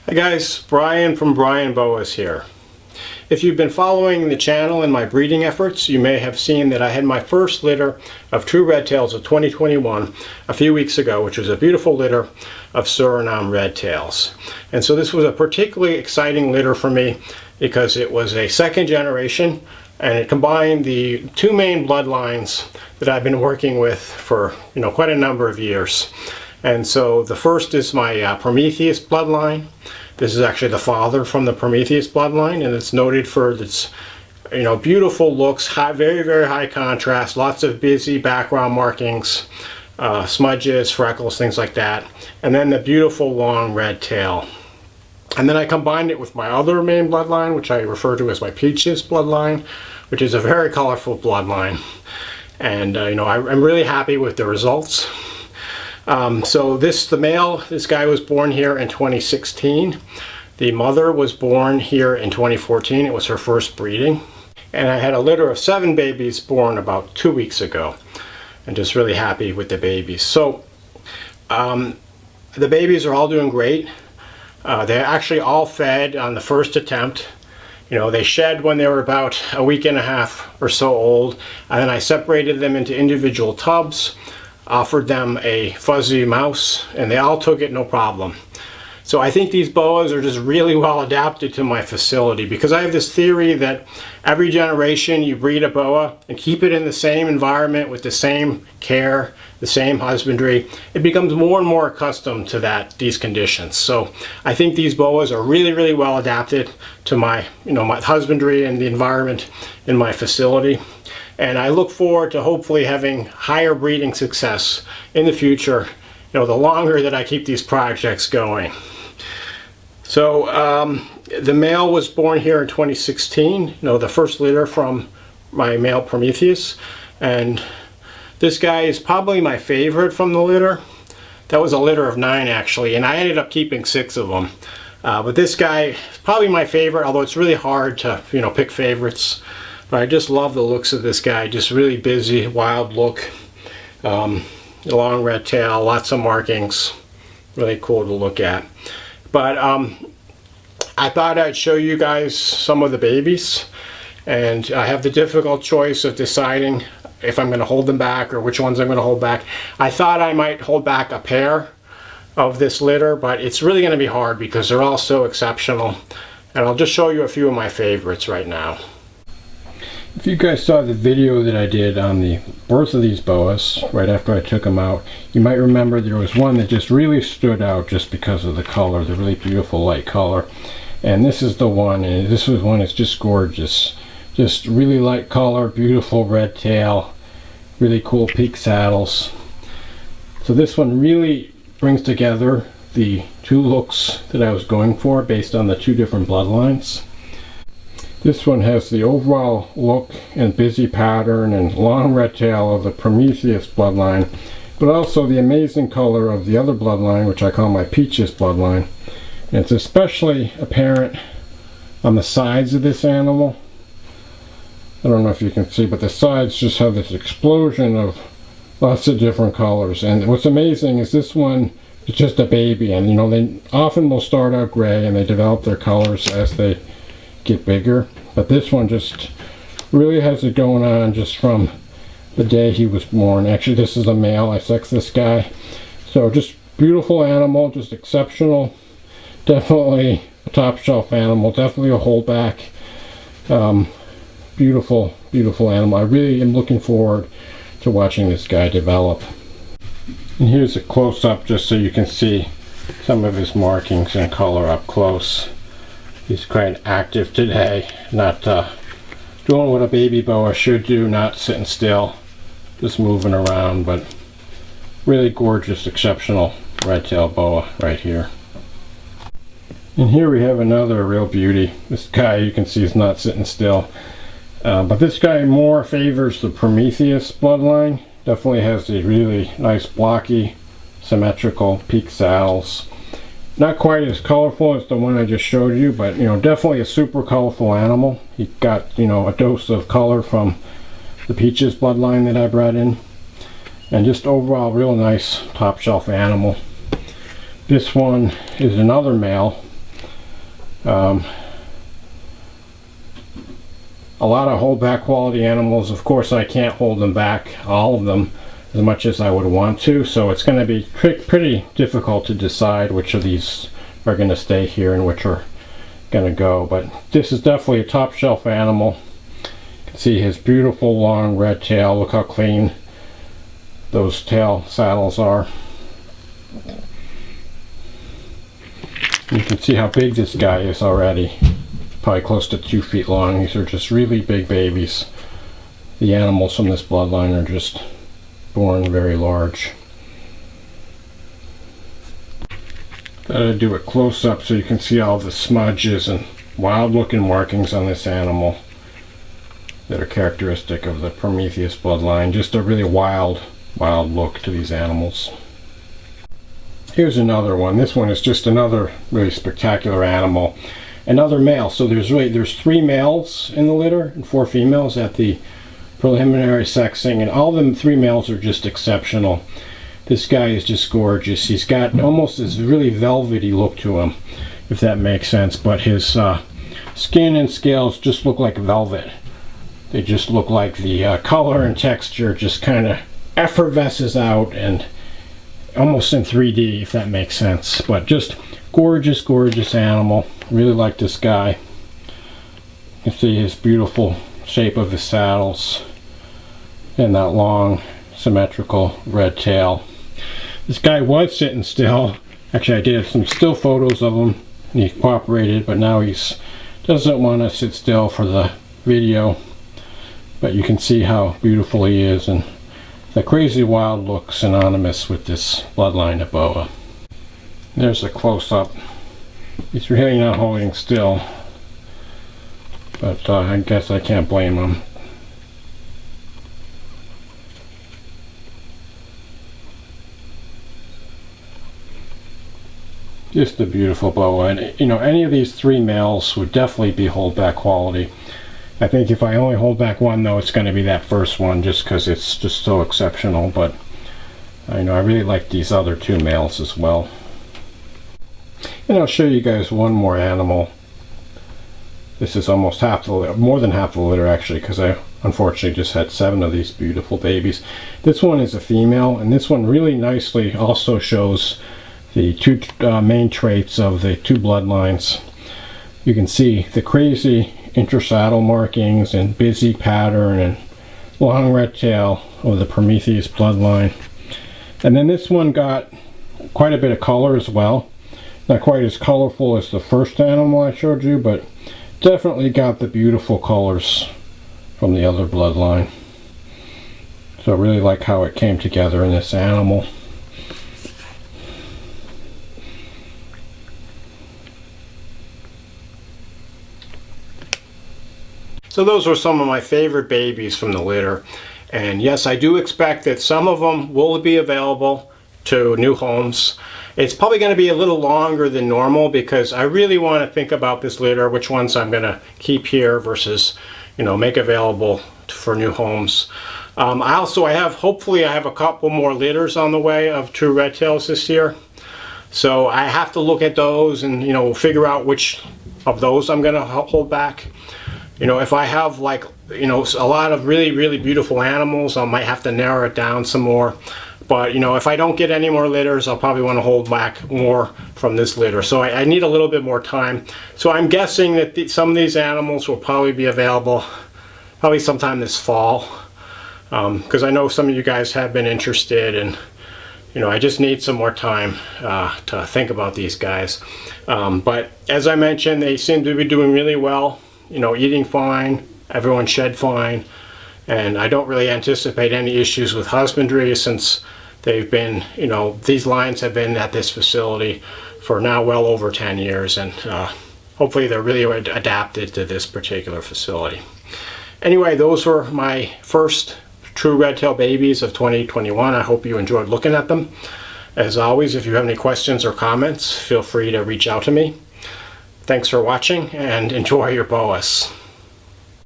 Hi guys, Brian from Boas here. If you've been following the channel and my breeding efforts, you may have seen that I had my first litter of true red tails of 2021 a few weeks ago, which was a beautiful litter of Suriname red tails. And so this was a particularly exciting litter for me because it was a second generation and it combined the two main bloodlines that I've been working with for quite a number of years. And so the first is my Prometheus bloodline. This is actually the father from the Prometheus bloodline, and it's noted for its beautiful looks, very, very high contrast, lots of busy background markings, smudges, freckles, things like that. And then the beautiful long red tail. And then I combined it with my other main bloodline, which I refer to as my Peaches bloodline, which is a very colorful bloodline. And I'm really happy with the results. So the male, this guy was born here in 2016. The mother was born here in 2014. It was her first breeding. And I had a litter of 7 babies born about 2 weeks ago. And just really happy with the babies. So the babies are all doing great. They're actually all fed on the first attempt. They shed when they were about a week and a half or so old. And then I separated them into individual tubs, offered them a fuzzy mouse, and they all took it no problem. So I think these boas are just really well adapted to my facility, because I have this theory that every generation you breed a boa and keep it in the same environment with the same care, the same husbandry, it becomes more and more accustomed to these conditions. So I think these boas are really, really well adapted to my my husbandry and the environment in my facility. And I look forward to hopefully having higher breeding success in the future, the longer that I keep these projects going. So the male was born here in 2016, the first litter from my male Prometheus. And this guy is probably my favorite from the litter. That was a litter of 9 actually, and I ended up keeping 6 of them. But this guy is probably my favorite, although it's really hard to pick favorites. But I just love the looks of this guy. Just really busy, wild look. Long red tail, lots of markings. Really cool to look at. But I thought I'd show you guys some of the babies. And I have the difficult choice of deciding if I'm going to hold them back or which ones I'm going to hold back. I thought I might hold back a pair of this litter, but it's really going to be hard because they're all so exceptional. And I'll just show you a few of my favorites right now. If you guys saw the video that I did on the birth of these boas right after I took them out, you might remember there was one that just really stood out just because of the color, the really beautiful light color. And this is the one, and this was one that's just gorgeous. Just really light color, beautiful red tail, really cool peak saddles. So this one really brings together the two looks that I was going for based on the 2 different bloodlines. This one has the overall look and busy pattern and long red tail of the Prometheus bloodline, but also the amazing color of the other bloodline, which I call my Peaches bloodline. And it's especially apparent on the sides of this animal. I don't know if you can see, but the sides just have this explosion of lots of different colors. And what's amazing is this one is just a baby, and they often will start out gray and they develop their colors as they get bigger, but this one just really has it going on just from the day he was born. Actually, this is a male. I sexed this guy. So just beautiful animal, just exceptional. Definitely a top shelf animal, definitely a holdback. Beautiful, beautiful animal. I really am looking forward to watching this guy develop. And here's a close-up just so you can see some of his markings and color up close. He's quite active today, not doing what a baby boa should do, not sitting still, just moving around, but really gorgeous, exceptional red tail boa right here. And here we have another real beauty. This guy, you can see, is not sitting still. But this guy more favors the Prometheus bloodline. Definitely has these really nice blocky, symmetrical peak saddles. Not quite as colorful as the one I just showed you, but definitely a super colorful animal. He got a dose of color from the Peaches bloodline that I brought in, and just overall real nice top shelf animal. This one is another male, A lot of holdback quality animals. Of course, I can't hold them back, all of them, as much as I would want to, so it's going to be pretty difficult to decide which of these are going to stay here and which are going to go. But this is definitely a top shelf animal. You can see his beautiful long red tail. Look how clean those tail saddles are. You can see how big this guy is already. Probably close to 2 feet long. These are just really big babies. The animals from this bloodline are just born very large. Thought I'd do a close-up so you can see all the smudges and wild-looking markings on this animal that are characteristic of the Prometheus bloodline. Just a really wild look to these animals. Here's another one. This one is just another really spectacular animal. Another male. So there's 3 males in the litter and 4 females at the preliminary sexing, and all of them 3 males are just exceptional. This guy is just gorgeous. He's got almost this really velvety look to him, if that makes sense, but his skin and scales just look like velvet. They just look like the color and texture just kind of effervesces out, and almost in 3D, if that makes sense. But just gorgeous animal. Really like this guy. You can see his beautiful shape of his saddles and that long symmetrical red tail. This guy was sitting still. Actually, I did some still photos of him and he cooperated, but now he doesn't want to sit still for the video. But you can see how beautiful he is, and the crazy wild look synonymous with this bloodline of boa. There's a close-up. He's really not holding still, but I guess I can't blame him. Just a beautiful boa, and you know, any of these 3 males would definitely be holdback quality. I think if I only hold back one, though, it's going to be that first one, just because it's just so exceptional. But I know I really like these other 2 males as well. And I'll show you guys one more animal. This is almost half the litter, more than half the litter actually, because I unfortunately just had 7 of these beautiful babies. This one is a female, and this one really nicely also shows the 2 main traits of the 2 bloodlines. You can see the crazy intersaddle markings and busy pattern and long red tail of the Prometheus bloodline. And then this one got quite a bit of color as well. Not quite as colorful as the first animal I showed you, but definitely got the beautiful colors from the other bloodline. So I really like how it came together in this animal. So those were some of my favorite babies from the litter. And yes, I do expect that some of them will be available to new homes. It's probably going to be a little longer than normal because I really want to think about this litter, which ones I'm going to keep here versus, you know, make available for new homes. Hopefully I have a couple more litters on the way of true red tails this year. So I have to look at those and, you know, figure out which of those I'm going to hold back. You know, if I have, like, you know, a lot of really beautiful animals, I might have to narrow it down some more. But, you know, if I don't get any more litters, I'll probably want to hold back more from this litter. So I need a little bit more time. So I'm guessing that some of these animals will probably be available probably sometime this fall. Because I know some of you guys have been interested, and, you know, I just need some more time to think about these guys. But as I mentioned, they seem to be doing really well. You know, eating fine, everyone shed fine, and I don't really anticipate any issues with husbandry since they've been, you know, these lions have been at this facility for now well over 10 years, and hopefully they're really adapted to this particular facility. Anyway, those were my first true red tail babies of 2021. I hope you enjoyed looking at them. As always, if you have any questions or comments, feel free to reach out to me. Thanks for watching, and enjoy your boas.